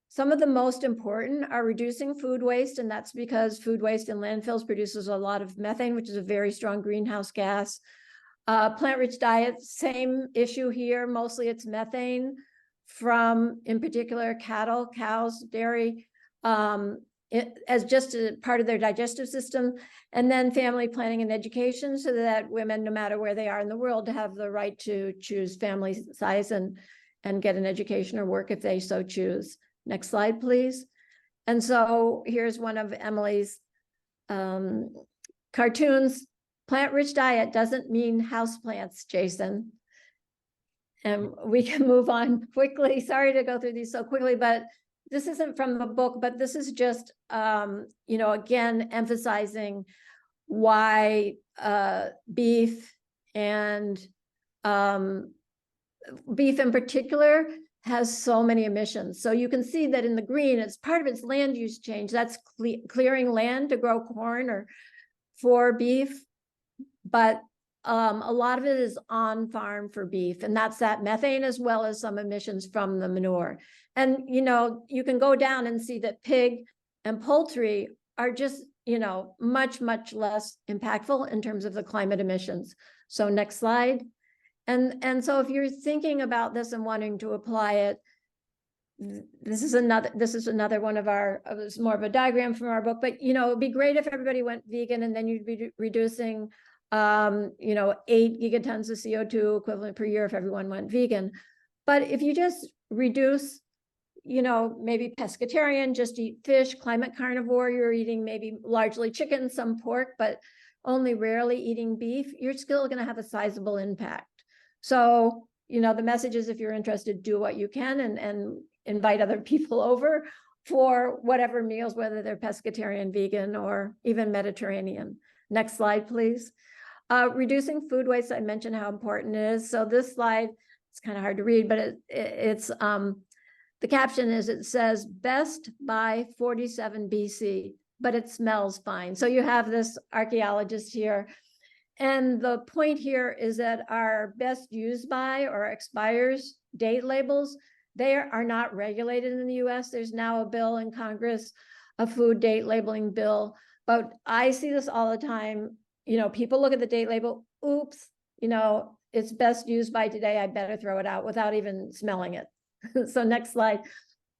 some of the most important are reducing food waste, and that's because food waste in landfills produces a lot of methane, which is a very strong greenhouse gas. Plant-rich diet, same issue here. Mostly it's methane from, in particular, cattle, cows, dairy, as just a part of their digestive system. And then family planning and education, so that women, no matter where they are in the world, have the right to choose family size and get an education or work if they so choose. Next slide, please. And so here's one of Emily's cartoons. Plant-rich diet doesn't mean houseplants, Jason. And we can move on quickly. Sorry to go through these so quickly, but this isn't from the book, but this is just, again, emphasizing why beef and beef in particular has so many emissions. So you can see that in the green, it's part of its land use change. That's clearing land to grow corn or for beef. But a lot of it is on farm for beef, and that's that methane as well as some emissions from the manure. And, you know, you can go down and see that pig and poultry are just, you know, much, much less impactful in terms of the climate emissions. So next slide. And so if you're thinking about this and wanting to apply it, this is another one of our, it was more of a diagram from our book, but, you know, it'd be great if everybody went vegan, and then you'd be reducing, you know, 8 gigatons of CO2 equivalent per year if everyone went vegan. But if you just reduce, you know, maybe pescatarian, just eat fish, climate carnivore, you're eating maybe largely chicken, some pork, but only rarely eating beef, you're still going to have a sizable impact. So, you know, the message is, if you're interested, do what you can, and invite other people over for whatever meals, whether they're pescatarian, vegan, or even Mediterranean. Next slide, please. Reducing food waste, I mentioned how important it is. So this slide, it's kind of hard to read, but it's the caption is, it says best by 47 BC, but it smells fine. So you have this archaeologist here. And the point here is that our best used by or expires date labels, they are not regulated in the US. There's now a bill in Congress, a food date labeling bill, but I see this all the time. You know, people look at the date label, oops, you know, it's best used by today, I better throw it out without even smelling it. So next slide.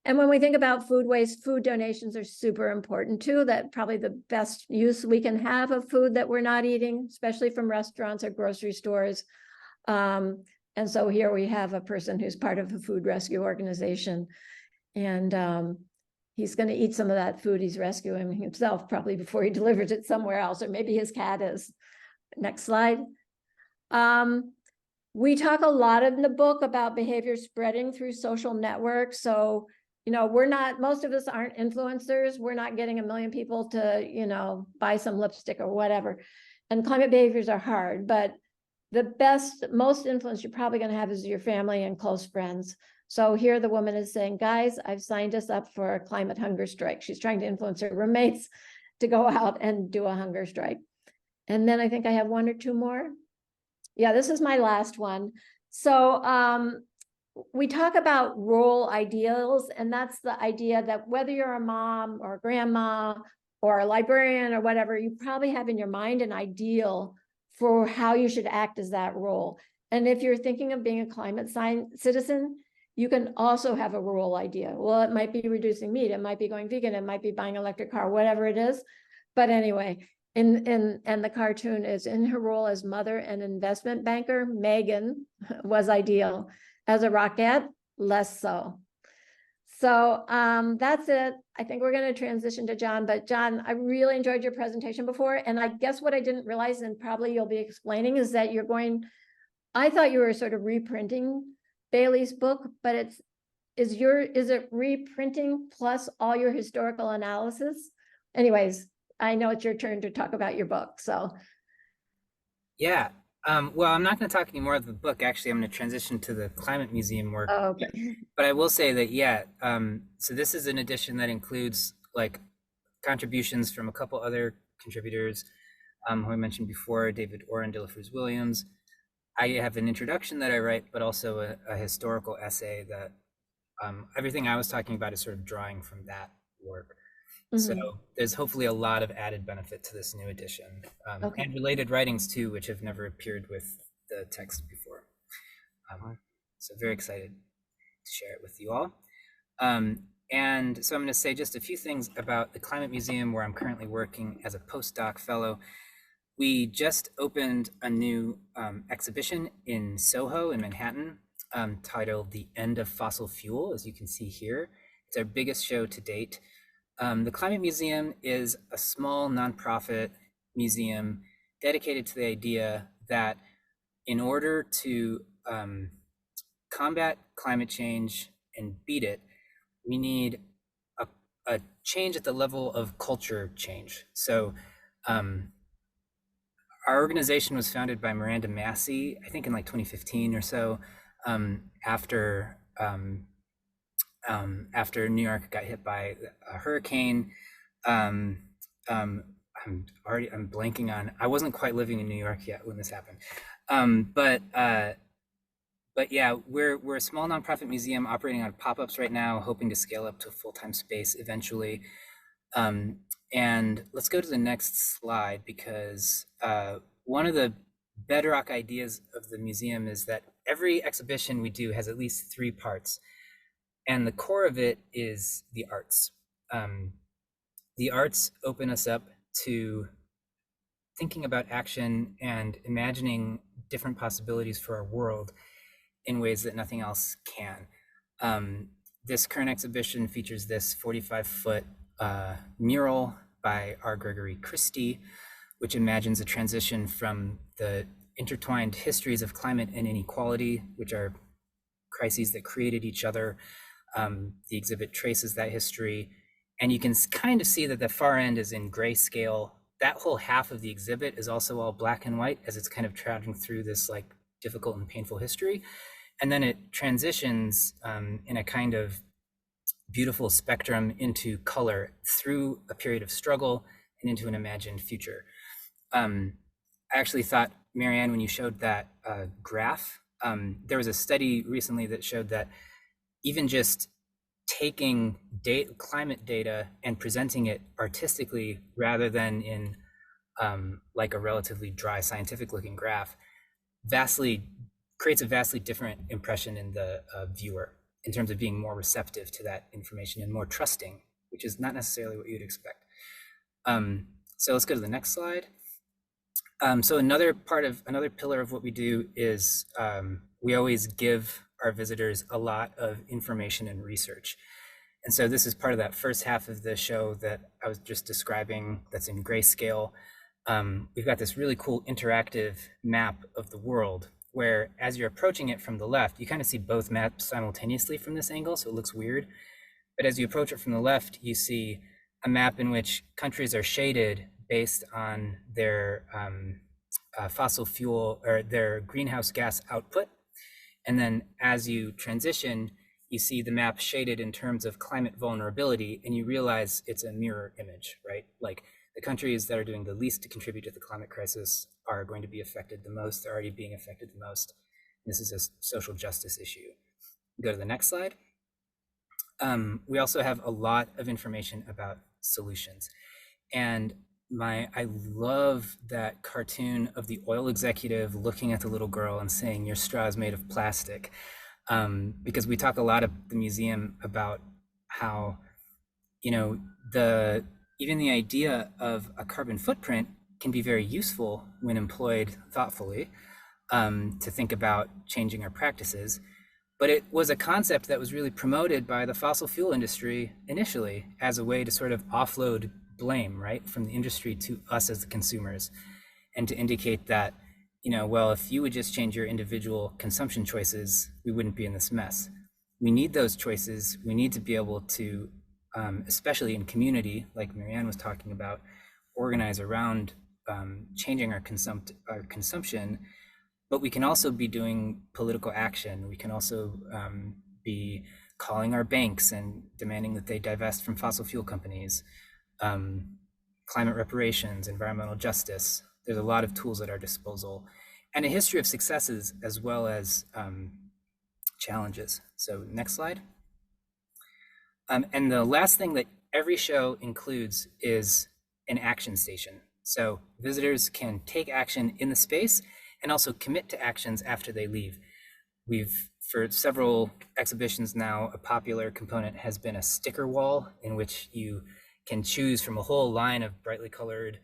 And when we think about food waste, food donations are super important too. That probably the best use we can have of food that we're not eating, especially from restaurants or grocery stores. And so here we have a person who's part of a food rescue organization, and he's going to eat some of that food he's rescuing himself, probably before he delivers it somewhere else, or maybe his cat is. Next slide. We talk a lot in the book about behavior spreading through social networks. So, you know, most of us aren't influencers. We're not getting 1 million people to, you know, buy some lipstick or whatever. And climate behaviors are hard, but the most influence you're probably going to have is your family and close friends. So here the woman is saying, guys, I've signed us up for a climate hunger strike. She's trying to influence her roommates to go out and do a hunger strike. And then I think I have 1 or 2 more. Yeah, this is my last one. So we talk about role ideals, and that's the idea that whether you're a mom or a grandma or a librarian or whatever, you probably have in your mind an ideal for how you should act as that role. And if you're thinking of being a climate science citizen, you can also have a role idea. Well, it might be reducing meat, it might be going vegan, it might be buying an electric car, whatever it is. But anyway, and the cartoon is, in her role as mother and investment banker, Megan was ideal. As a rockette, less so. So that's it. I think we're going to transition to John, but John, I really enjoyed your presentation before. And I guess what I didn't realize, and probably you'll be explaining, is that I thought you were sort of reprinting Bailey's book, but is it reprinting plus all your historical analysis? Anyways, I know it's your turn to talk about your book, so. Yeah. Well, I'm not going to talk anymore of the book. Actually, I'm going to transition to the Climate Museum work. Oh, okay. But I will say that, yeah, so this is an edition that includes like contributions from a couple other contributors who I mentioned before, David Orr and Dillafruz Williams. I have an introduction that I write, but also a historical essay that everything I was talking about is sort of drawing from that work. So there's hopefully a lot of added benefit to this new edition, and related writings too, which have never appeared with the text before. So very excited to share it with you all. And so I'm going to say just a few things about the Climate Museum, where I'm currently working as a postdoc fellow. We just opened a new exhibition in Soho in Manhattan, titled The End of Fossil Fuel, as you can see here. It's our biggest show to date. The Climate Museum is a small nonprofit museum dedicated to the idea that in order to combat climate change and beat it, we need a change at the level of culture change. So our organization was founded by Miranda Massey, I think in like 2015 or so, after New York got hit by a hurricane. I'm blanking on, I wasn't quite living in New York yet when this happened. But yeah, we're a small nonprofit museum operating on pop-ups right now, hoping to scale up to full-time space eventually. And let's go to the next slide, because one of the bedrock ideas of the museum is that every exhibition we do has at least 3 parts. And the core of it is the arts. The arts open us up to thinking about action and imagining different possibilities for our world in ways that nothing else can. This current exhibition features this 45-foot mural by R. Gregory Christie, which imagines a transition from the intertwined histories of climate and inequality, which are crises that created each other. The exhibit traces that history, and you can kind of see that the far end is in grayscale. That whole half of the exhibit is also all black and white, as it's kind of trudging through this like difficult and painful history. And then it transitions in a kind of beautiful spectrum into color through a period of struggle and into an imagined future. I actually thought, Marianne, when you showed that graph, there was a study recently that showed that even just taking climate data and presenting it artistically rather than in like a relatively dry scientific looking graph creates a vastly different impression in the viewer in terms of being more receptive to that information and more trusting, which is not necessarily what you'd expect. So let's go to the next slide. So another pillar of what we do is we always give our visitors a lot of information and research. And so this is part of that first half of the show that I was just describing that's in grayscale. We've got this really cool interactive map of the world where, as you're approaching it from the left, you kind of see both maps simultaneously from this angle, so it looks weird. But as you approach it from the left, you see a map in which countries are shaded based on their fossil fuel or their greenhouse gas output. And then as you transition, you see the map shaded in terms of climate vulnerability, and you realize it's a mirror image, right? Like the countries that are doing the least to contribute to the climate crisis are going to be affected the most. They're already being affected the most. This is a social justice issue. Go to the next slide. We also have a lot of information about solutions. And I love that cartoon of the oil executive looking at the little girl and saying, "Your straw is made of plastic." Because we talk a lot at the museum about how, you know, even the idea of a carbon footprint can be very useful when employed thoughtfully to think about changing our practices. But it was a concept that was really promoted by the fossil fuel industry initially as a way to sort of offload blame, right, from the industry to us as the consumers, and to indicate that, you know, well, if you would just change your individual consumption choices, we wouldn't be in this mess. We need those choices. We need to be able to, especially in community, like Marianne was talking about, organize around changing our consumption. But we can also be doing political action. We can also be calling our banks and demanding that they divest from fossil fuel companies, climate reparations, environmental justice. There's a lot of tools at our disposal, and a history of successes as well as challenges. So next slide. And the last thing that every show includes is an action station. So visitors can take action in the space and also commit to actions after they leave. For several exhibitions now, a popular component has been a sticker wall in which you can choose from a whole line of brightly colored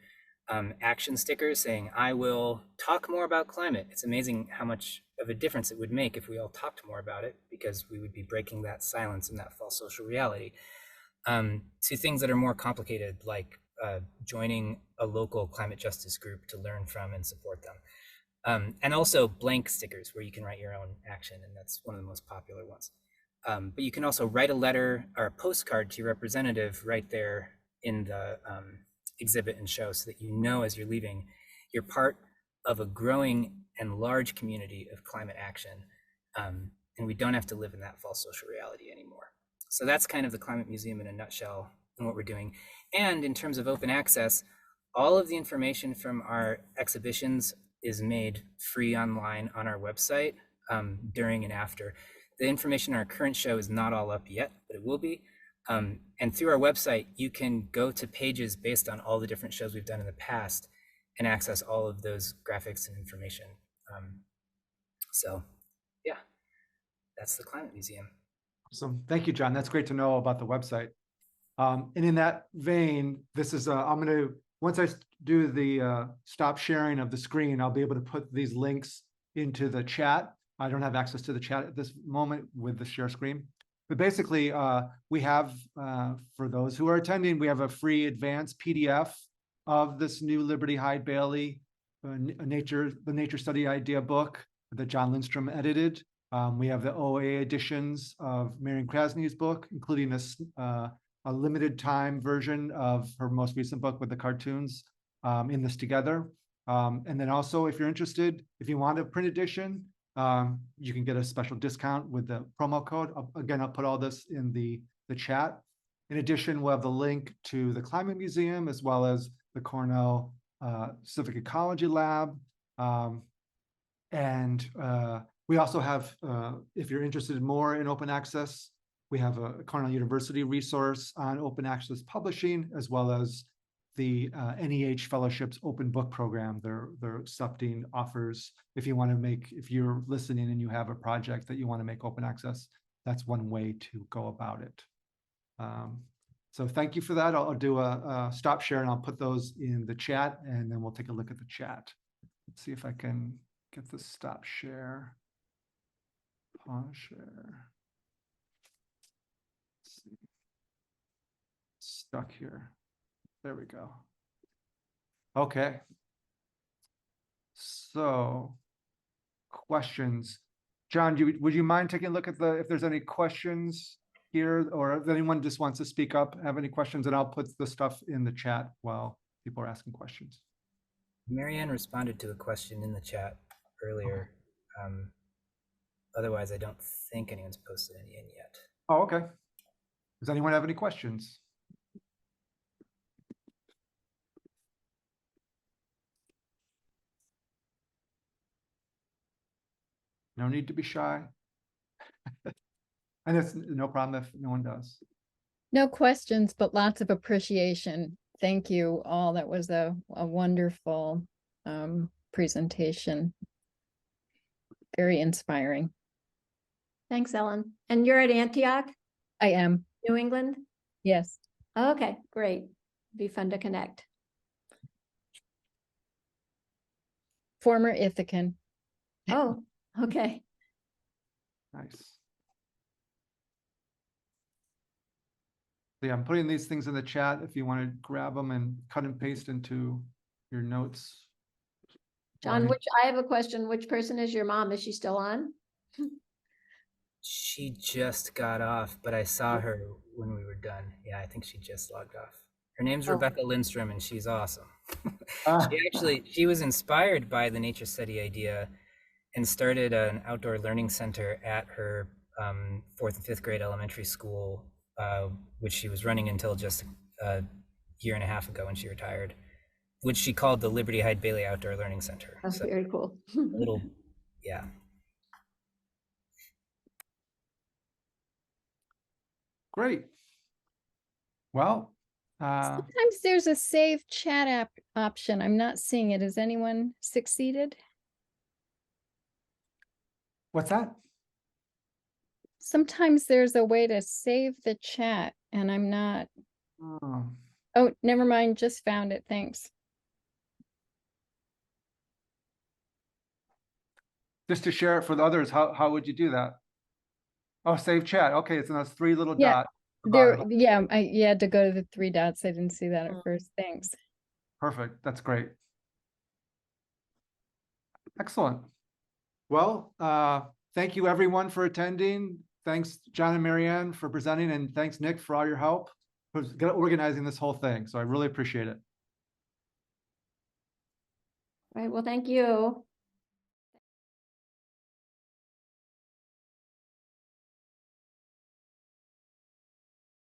action stickers saying, "I will talk more about climate." It's amazing how much of a difference it would make if we all talked more about it, because we would be breaking that silence and that false social reality. To things that are more complicated, like joining a local climate justice group to learn from and support them. And also blank stickers where you can write your own action, and that's one of the most popular ones. But you can also write a letter or a postcard to your representative right there in the exhibit and show, so that you know as you're leaving, you're part of a growing and large community of climate action. And we don't have to live in that false social reality anymore. So that's kind of the Climate Museum in a nutshell and what we're doing. And in terms of open access, all of the information from our exhibitions is made free online on our website during and after. The information in our current show is not all up yet, but it will be. And through our website, you can go to pages based on all the different shows we've done in the past and access all of those graphics and information. So yeah, that's the Climate Museum. So thank you, John. That's great to know about the website. And in that vein, this is, I'm going to, once I do the stop sharing of the screen, I'll be able to put these links into the chat. I don't have access to the chat at this moment with the share screen. But basically, we have, for those who are attending, we have a free advanced PDF of this new Liberty Hyde Bailey, the Nature Study Idea book that John Linstrom edited. We have the OA editions of Marianne Krasny's book, including a limited time version of her most recent book with the cartoons in this together. And then also, if you're interested, if you want a print edition, you can get a special discount with the promo code. Again, I'll put all this in the chat. In addition, we'll have the link to the Climate Museum as well as the Cornell Civic Ecology Lab. We also have, if you're interested more in open access, we have a Cornell University resource on open access publishing, as well as the NEH Fellowships Open Book Program. Their accepting offers, if you want to make, if you're listening and you have a project that you want to make open access, that's one way to go about it. So thank you for that. I'll do a stop share and I'll put those in the chat, and then we'll take a look at the chat. Let's see if I can get the stop share. Pause share. Let's see. Stuck here. There we go. Okay. So, questions. John, would you mind taking a look at if there's any questions here, or if anyone just wants to speak up, have any questions, and I'll put the stuff in the chat while people are asking questions. Marianne responded to a question in the chat earlier. Otherwise, I don't think anyone's posted any in yet. Oh, okay. Does anyone have any questions? No need to be shy. And it's no problem if no one does. No questions, but lots of appreciation. Thank you all. That was a wonderful presentation. Very inspiring. Thanks, Ellen. And you're at Antioch, I am. New England? Yes. Okay, great. Be fun to connect. Former Ithacan. Oh, okay. Nice. So yeah, I'm putting these things in the chat if you want to grab them and cut and paste into your notes. John, I have a question. Which person is your mom? Is she still on? She just got off, but I saw her when we were done. Yeah, I think she just logged off. Her name's Rebecca Linstrom, and she's awesome. She was inspired by the nature study idea and started an outdoor learning center at her 4th and 5th grade elementary school, which she was running until just a year and a half ago when she retired, which she called the Liberty Hyde Bailey Outdoor Learning Center. That's very cool. Yeah. Great. Well, sometimes there's a save chat option. I'm not seeing it. Has anyone succeeded? what's that? Sometimes there's a way to save the chat, and I'm not. Oh, Oh, never mind. Just found it. Thanks. just to share it for the others, how would you do that? Oh, save chat. Okay, it's in those 3 little Yeah, dots. there. Yeah, you had to go to the 3 dots. I didn't see that at first. Thanks. Perfect. That's great. Excellent. Well, thank you everyone for attending. Thanks, John and Marianne, for presenting, and thanks, Nick, for all your help for organizing this whole thing. So I really appreciate it. Right. Well, thank you.